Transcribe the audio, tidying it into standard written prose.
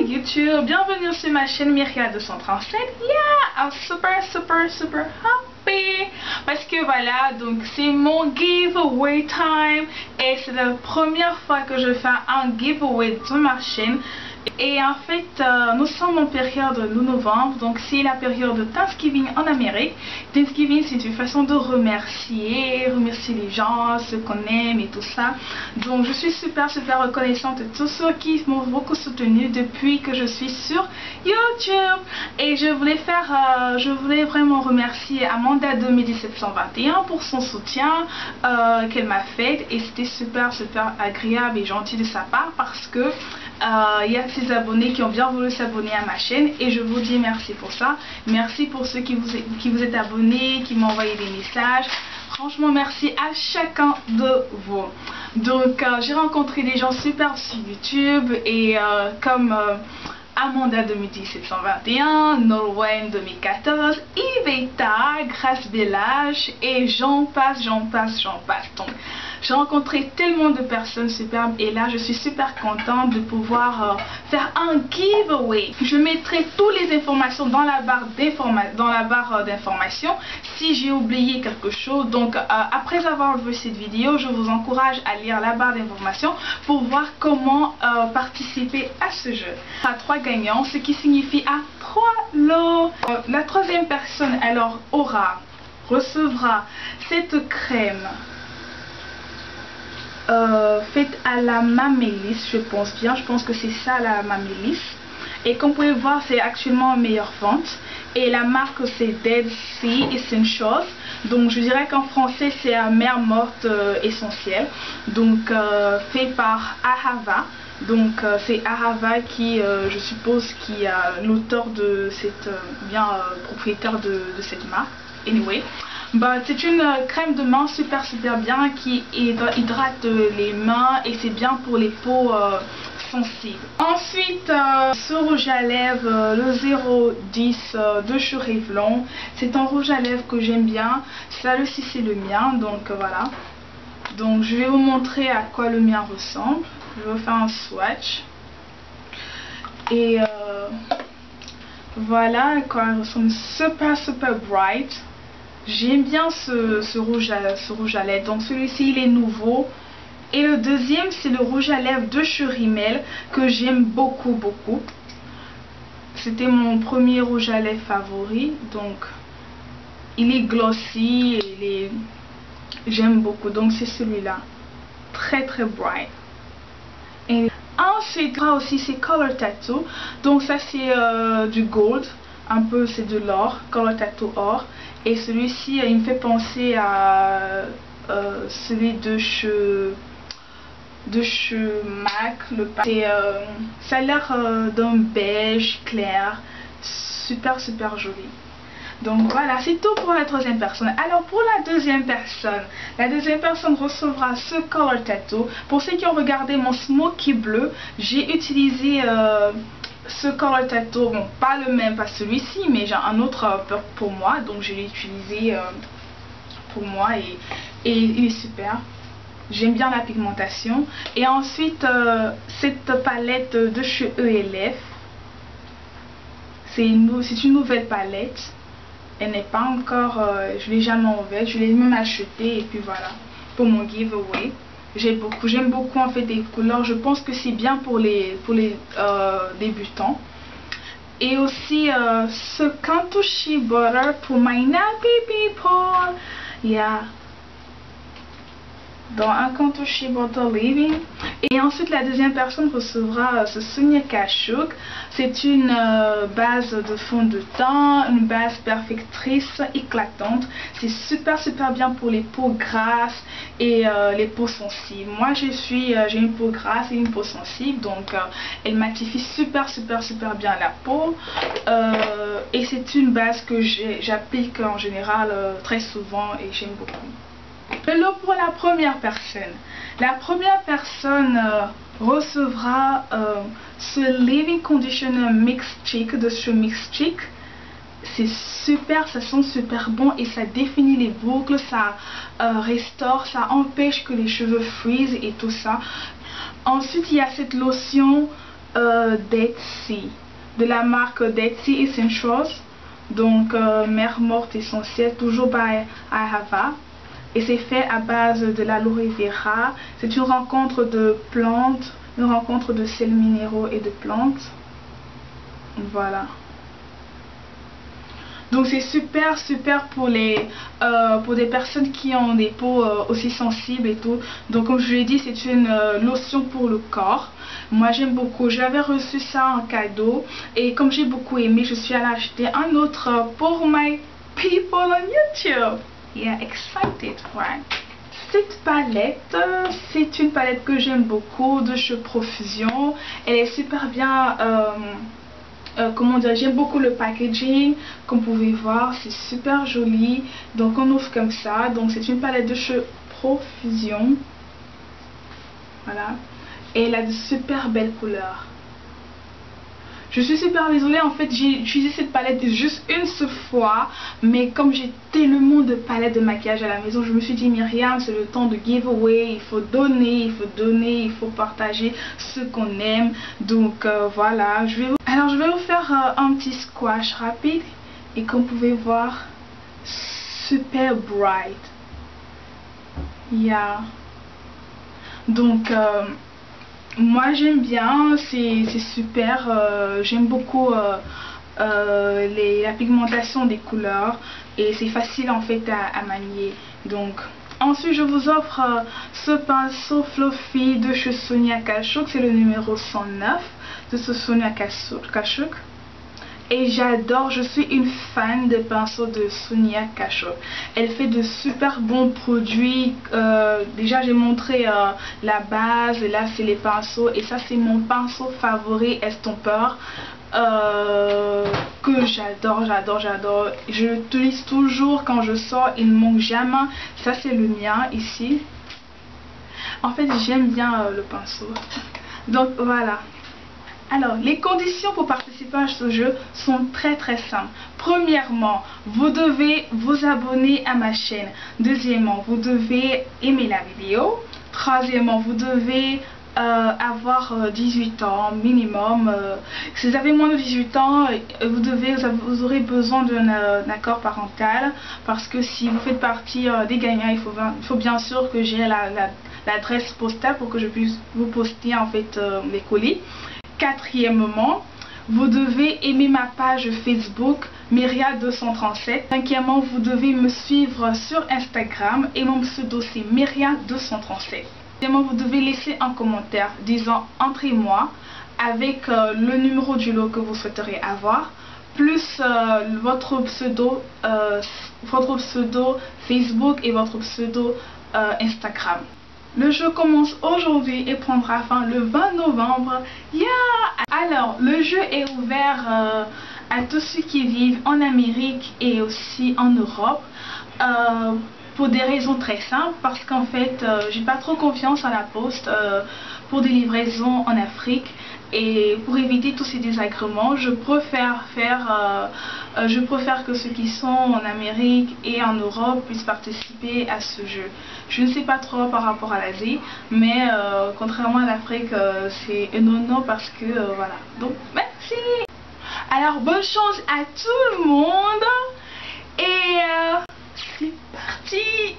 YouTube, bienvenue sur ma chaîne Myria 237. Yeah, I'm super happy parce que voilà, donc c'est mon giveaway time et c'est la première fois que je fais un giveaway de ma chaîne. Et en fait, nous sommes en période de novembre, donc c'est la période de Thanksgiving en Amérique. Thanksgiving, c'est une façon de remercier les gens, ceux qu'on aime et tout ça. Donc je suis super reconnaissante de tous ceux qui m'ont beaucoup soutenu depuis que je suis sur YouTube. Et je voulais vraiment remercier Amanda 2721 pour son soutien qu'elle m'a fait. Et c'était super agréable et gentil de sa part parce que il y a ces abonnés qui ont bien voulu s'abonner à ma chaîne et je vous dis merci pour ça. Merci pour ceux qui vous êtes abonnés, qui m'ont envoyé des messages. Franchement, merci à chacun de vous. Donc, j'ai rencontré des gens super sur YouTube et comme Amanda 2721, Norwen 2014, Iveta, Grace Bellage et j'en passe. Donc, j'ai rencontré tellement de personnes superbes et là je suis super contente de pouvoir faire un giveaway. Je mettrai toutes les informations dans la barre d'informations si j'ai oublié quelque chose. Donc après avoir vu cette vidéo, je vous encourage à lire la barre d'informations pour voir comment participer à ce jeu. À 3 gagnants, ce qui signifie à 3 lots. La troisième personne alors recevra cette crème faite à la mamélis, je pense que c'est ça la mamélis, et comme vous pouvez voir c'est actuellement en meilleure vente et la marque c'est Dead Sea Essentials, donc je dirais qu'en français c'est à mer morte essentielle, donc fait par Ahava. Donc c'est Ahava qui je suppose qui a l'auteur de cette propriétaire de cette marque. Anyway, c'est une crème de main super bien qui hydrate les mains et c'est bien pour les peaux sensibles. Ensuite, ce rouge à lèvres, le 010 de chez Revlon. C'est un rouge à lèvres que j'aime bien. Ça aussi c'est le mien, donc voilà. Donc je vais vous montrer à quoi le mien ressemble. Je vais faire un swatch. Et voilà à quoi il ressemble. Super bright. J'aime bien ce rouge à lèvres. Donc celui-ci il est nouveau. Et le deuxième c'est le rouge à lèvres de chez Rimmel que j'aime beaucoup. C'était mon premier rouge à lèvres favori. Donc il est glossy et j'aime beaucoup. Donc c'est celui-là. Très bright. Et ensuite aussi c'est Color Tattoo. Donc ça c'est du gold. Un peu c'est de l'or. Color Tattoo or. Et celui-ci il me fait penser à celui de chez MAC. Ça a l'air d'un beige clair. Super joli. Donc voilà, c'est tout pour la troisième personne. Alors pour la deuxième personne recevra ce Color Tattoo. Pour ceux qui ont regardé mon smoky bleu, j'ai utilisé ce Color Tattoo, bon pas le même, pas celui-ci, mais j'ai un autre pour moi, donc je l'ai utilisé pour moi et il est super. J'aime bien la pigmentation. Et ensuite cette palette de chez ELF, c'est une nouvelle palette. Elle n'est pas encore, je l'ai jamais ouverte, je l'ai même achetée et puis voilà pour mon giveaway. J'aime beaucoup en fait des couleurs. Je pense que c'est bien pour les débutants. Et aussi ce Kantoshi Butter pour my nappy people. Yeah. Dans un Kantoshi Butter Living. Et ensuite la deuxième personne recevra ce Sonia Kashuk. C'est une base de fond de teint, une base perfectrice éclatante. C'est super bien pour les peaux grasses et les peaux sensibles. Moi j'ai une peau grasse et une peau sensible, donc elle matifie super bien la peau. Et c'est une base que j'applique en général très souvent et j'aime beaucoup. Le lot pour la première personne. La première personne recevra ce Living Conditioner Mix Cheek de chez Mix Cheek. C'est super, ça sent super bon et ça définit les boucles, ça restaure, ça empêche que les cheveux frisent et tout ça. Ensuite il y a cette lotion Dead Sea, de la marque Dead Sea Essentials. Donc mer morte essentielle, toujours by Ahava. Et c'est fait à base de l'aloe vera. C'est une rencontre de plantes, une rencontre de sels minéraux et de plantes. Voilà. Donc c'est super pour les pour des personnes qui ont des peaux aussi sensibles et tout. Donc comme je l'ai dit, c'est une lotion pour le corps. Moi j'aime beaucoup, j'avais reçu ça en cadeau et comme j'ai beaucoup aimé, je suis allée acheter un autre pour my people on YouTube. Yeah, excited, right? Cette palette, c'est une palette que j'aime beaucoup de chez Profusion. Elle est super bien, comment dire, j'aime beaucoup le packaging. Comme vous pouvez voir, c'est super joli. Donc on ouvre comme ça. Donc c'est une palette de chez Profusion. Voilà. Et elle a de super belles couleurs. Je suis super désolée, en fait j'ai utilisé cette palette juste une seule fois, mais comme j'ai tellement de palettes de maquillage à la maison, je me suis dit Myriam, c'est le temps de giveaway, il faut donner, il faut partager ce qu'on aime. Donc voilà, alors je vais vous faire un petit squash rapide et comme vous pouvez voir, super bright. Yeah. Donc moi j'aime bien, c'est super, j'aime beaucoup la pigmentation des couleurs et c'est facile en fait à manier. Donc ensuite je vous offre ce pinceau fluffy de chez Sonia Kashuk, c'est le numéro 109 de ce Sonia Kashuk. Et j'adore, je suis une fan des pinceaux de Sonia Kashuk. Elle fait de super bons produits. Déjà j'ai montré la base, et là c'est les pinceaux. Et ça c'est mon pinceau favori estompeur que j'adore. Je l'utilise toujours quand je sors, il ne manque jamais. Ça c'est le mien ici. En fait j'aime bien le pinceau. Donc voilà. Alors, les conditions pour participer à ce jeu sont très simples. Premièrement, vous devez vous abonner à ma chaîne. Deuxièmement, vous devez aimer la vidéo. Troisièmement, vous devez avoir 18 ans minimum. Si vous avez moins de 18 ans, vous aurez besoin d'un accord parental. Parce que si vous faites partie des gagnants, il faut bien sûr que j'ai l'adresse postale pour que je puisse vous poster en fait les colis. Quatrièmement, vous devez aimer ma page Facebook Myria237. Cinquièmement, vous devez me suivre sur Instagram et mon pseudo c'est Myria237. Sixièmement, vous devez laisser un commentaire disant entrez-moi avec le numéro du lot que vous souhaiteriez avoir, plus votre pseudo Facebook et votre pseudo Instagram. Le jeu commence aujourd'hui et prendra fin le 20 novembre. Yeah! Alors, le jeu est ouvert à tous ceux qui vivent en Amérique et aussi en Europe. Pour des raisons très simples, parce qu'en fait, j'ai pas trop confiance à la poste pour des livraisons en Afrique. Et pour éviter tous ces désagréments, je préfère que ceux qui sont en Amérique et en Europe puissent participer à ce jeu. Je ne sais pas trop par rapport à l'Asie, mais contrairement à l'Afrique, c'est un non parce que voilà. Donc merci. Alors bonne chance à tout le monde et c'est parti.